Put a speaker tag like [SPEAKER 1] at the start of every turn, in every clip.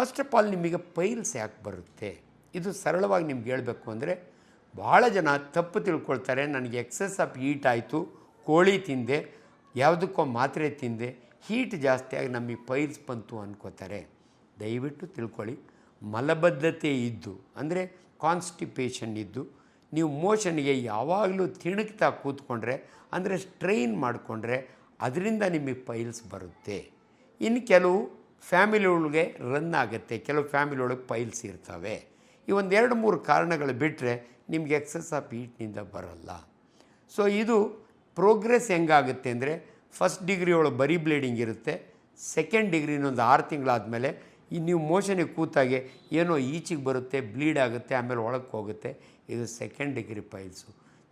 [SPEAKER 1] First of all ನಿಮಗೆ piles ಯಾಕೆ ಬರುತ್ತೆ? ಇದು ಸರಳವಾಗಿ ನಿಮ್ಗೆ ಹೇಳಬೇಕು ಅಂದರೆ, ಭಾಳ ಜನ ತಪ್ಪು ತಿಳ್ಕೊಳ್ತಾರೆ. ನನಗೆ ಎಕ್ಸೆಸ್ ಆಫ್ ಹೀಟ್ ಆಯಿತು, ಕೋಳಿ ತಿಂದೆ, ಯಾವುದಕ್ಕೋ ಮಾತ್ರೆ ತಿಂದೆ, ಹೀಟ್ ಜಾಸ್ತಿ ಆಗಿ ನಮಗೆ ಪೈಲ್ಸ್ ಬಂತು ಅಂದ್ಕೋತಾರೆ. ದಯವಿಟ್ಟು ತಿಳ್ಕೊಳ್ಳಿ, ಮಲಬದ್ಧತೆ ಇದ್ದು ಅಂದರೆ ಕಾನ್ಸ್ಟಿಪೇಷನ್ ಇದ್ದು ನೀವು ಮೋಷನ್ಗೆ ಯಾವಾಗಲೂ ತಿಣುಕ್ತಾ ಕೂತ್ಕೊಂಡ್ರೆ ಅಂದರೆ ಸ್ಟ್ರೈನ್ ಮಾಡಿಕೊಂಡ್ರೆ ಅದರಿಂದ ನಿಮಗೆ ಪೈಲ್ಸ್ ಬರುತ್ತೆ. ಇನ್ನು ಕೆಲವು ಫ್ಯಾಮಿಲಿ ಒಳಗೆ ರನ್ ಆಗುತ್ತೆ, ಕೆಲವು ಫ್ಯಾಮಿಲಿ ಒಳಗೆ ಪೈಲ್ಸ್ ಇರ್ತವೆ. ಈ ಒಂದು 2-3 ಕಾರಣಗಳು ಬಿಟ್ಟರೆ ನಿಮಗೆ ಎಕ್ಸೆಸ್ ಆಫ್ ಹೀಟ್ನಿಂದ ಬರೋಲ್ಲ. ಸೊ ಇದು ಪ್ರೋಗ್ರೆಸ್ ಹೆಂಗಾಗುತ್ತೆ ಅಂದರೆ, ಫಸ್ಟ್ ಡಿಗ್ರಿ ಒಳಗೆ ಬರೀ ಬ್ಲೀಡಿಂಗ್ ಇರುತ್ತೆ, ಸೆಕೆಂಡ್ ಡಿಗ್ರಿ ಇನ್ನೊಂದು 6 ತಿಂಗಳಾದಮೇಲೆ ನೀವು ಮೋಷನಿಗೆ ಕೂತಾಗೆ ಏನೋ ಈಚೆಗೆ ಬರುತ್ತೆ, ಬ್ಲೀಡ್ ಆಗುತ್ತೆ, ಆಮೇಲೆ ಒಳಗೆ ಹೋಗುತ್ತೆ. ಇದು second degree piles.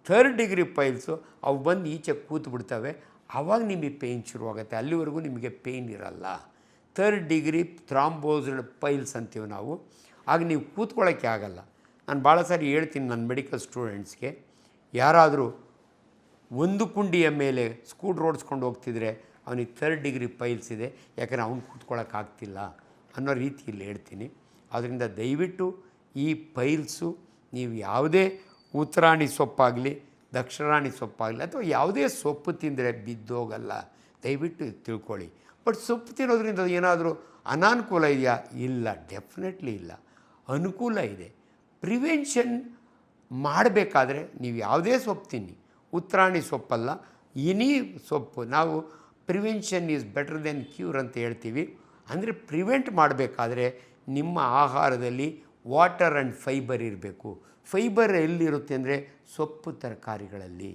[SPEAKER 1] Third degree piles ಅವು ಬಂದು ಈಚೆ ಕೂತು ಬಿಡ್ತವೆ, ಆವಾಗ ನಿಮಗೆ ಪೇಯ್ನ್ ಶುರುವಾಗುತ್ತೆ. ಅಲ್ಲಿವರೆಗೂ ನಿಮಗೆ ಪೇಯ್ನ್ ಇರಲ್ಲ. ಥರ್ಡ್ ಡಿಗ್ರಿ ಥ್ರಾಂಬೋಸ್ಡ್ ಪೈಲ್ಸ್ ಅಂತೀವಿ ನಾವು. ಆಗ ನೀವು ಕೂತ್ಕೊಳ್ಳೋಕ್ಕೆ ಆಗಲ್ಲ. ನಾನು ಭಾಳ ಸಾರಿ ಹೇಳ್ತೀನಿ ನನ್ನ ಮೆಡಿಕಲ್ ಸ್ಟೂಡೆಂಟ್ಸ್ಗೆ, ಯಾರಾದರೂ ಒಂದು ಕುಂಡಿಯ ಮೇಲೆ ಸ್ಕೂಟ್ರ್ ಓಡಿಸ್ಕೊಂಡು ಹೋಗ್ತಿದ್ರೆ ಅವನಿಗೆ ಥರ್ಡ್ ಡಿಗ್ರಿ ಪೈಲ್ಸ್ ಇದೆ, ಯಾಕಂದರೆ ಅವ್ನು ಕೂತ್ಕೊಳ್ಳೋಕ್ಕಾಗ್ತಿಲ್ಲ ಅನ್ನೋ ರೀತಿಯಲ್ಲಿ ಹೇಳ್ತೀನಿ. ಆದ್ದರಿಂದ ದಯವಿಟ್ಟು ಈ ಪೈಲ್ಸು ನೀವು ಯಾವುದೇ ಉತ್ತರಾಣಿ ಸೊಪ್ಪಾಗಲಿ, ದಕ್ಷರಾಣಿ ಸೊಪ್ಪಾಗಲಿ ಅಥವಾ ಯಾವುದೇ ಸೊಪ್ಪು ತಿಂದರೆ ಬಿದ್ದೋಗಲ್ಲ, ದಯವಿಟ್ಟು ತಿಳ್ಕೊಳ್ಳಿ. ಬಟ್ ಸೊಪ್ಪು ತಿನ್ನೋದ್ರಿಂದ ಏನಾದರೂ ಅನಾನುಕೂಲ ಇದೆಯಾ? ಇಲ್ಲ, ಡೆಫಿನೆಟ್ಲಿ ಇಲ್ಲ, ಅನುಕೂಲ ಇದೆ. ಪ್ರಿವೆನ್ಷನ್ ಮಾಡಬೇಕಾದ್ರೆ ನೀವು ಯಾವುದೇ ಸೊಪ್ಪು ತಿನ್ನಿ, ಉತ್ತರಾಣಿ ಸೊಪ್ಪಲ್ಲ, ಎನಿ ಸೊಪ್ಪು. ನಾವು prevention is better then cure ಅಂತ ಹೇಳ್ತೀವಿ. ಅಂದರೆ ಪ್ರಿವೆಂಟ್ ಮಾಡಬೇಕಾದ್ರೆ ನಿಮ್ಮ ಆಹಾರದಲ್ಲಿ ವಾಟರ್ ಆ್ಯಂಡ್ ಫೈಬರ್ ಇರಬೇಕು. ಫೈಬರ್ ಎಲ್ಲಿರುತ್ತೆ ಅಂದರೆ ಸೊಪ್ಪು ತರಕಾರಿಗಳಲ್ಲಿ.